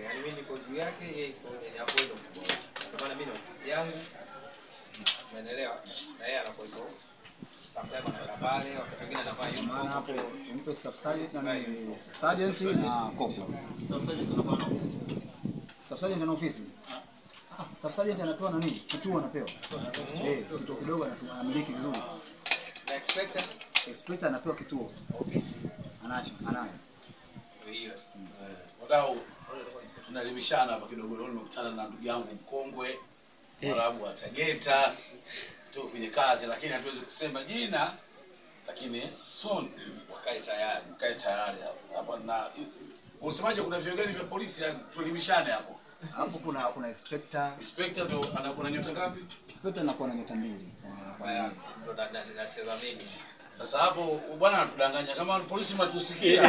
Yaani mimi niko juu yake, yeye iko hapo ndio mkubwa. Kwa maana mimi na ofisi yangu. Umeelewa? Na yeye anakuwa iko sometimes anaenda pale, wakati mwingine anavaa uniform hapo. Mpe staff sergeant na corporal. Staff sergeant anakuwa na ofisi. Staff sergeant ana ofisi. Staff sergeant anapewa nani? Kituo anapewa. Kituo kidogo anamiliki vizuri. Na expector anapewa kituo. Ofisi anayo. Hiyo. Wadau tunaelimishana hapa kidogo. Leo nimekutana na ndugu yangu mkongwe Mwarabu wa Tegeta. Tuko kwenye kazi lakini hatuwezi kusema jina, lakini soon wakae tayari hapa. Na unasemaje, kuna vyeo gani vya polisi? Tuelimishane hapo. Hapo kuna inspector ndio anakuwa nyota ngapi? Inspector anakuwa na nyota 2. Ndio nacheza mimi. Sasa hapo bwana anatudanganya kama polisi matusikia.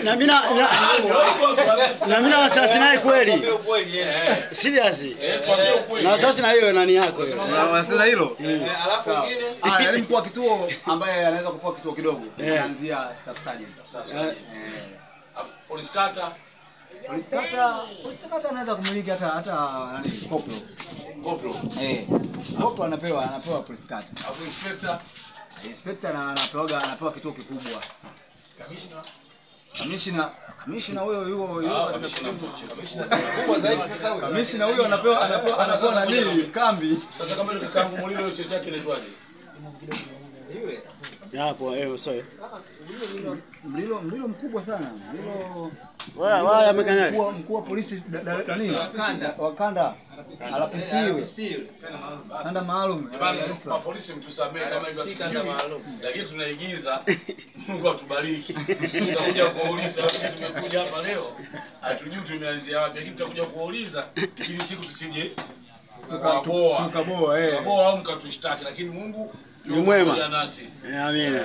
Na mimi na wasiwasi naye kweli. Serious. Na wasiwasi na hiyo nani yako? Unasema hilo? Alafu wengine yaani mkuu wa kituo ambaye anaweza kupewa kituo kidogo kuanzia staff sergeant. Police kata anaweza kumiliki hata nani corporal. Corporal anapewa police kata. Alafu inspector anapewa kituo kikubwa. Commissioner huyo kubwa zaidi sasa huyo. Commissioner huyo anapewa nani kambi. Sasa kama ndio kangu Mulilo hicho chake inaitwaje? Yule. Hapo sorry. Mlilo mkubwa sana. Mlilo Waya amekanyaga. Mkuu wa polisi nani? Wakanda. RPC. Kanda maalum. Kwa polisi mtusamee kama hivyo. Si kanda maalum. Lakini tunaigiza. Mungu atubariki. Tutakuja kuuliza wakati tumekuja hapa leo. Hatujui tumeanzia wapi, lakini tutakuja kuuliza ili siku tusije tukaboa au mkatushtaki, lakini Mungu ni mwema. nasi. Amina.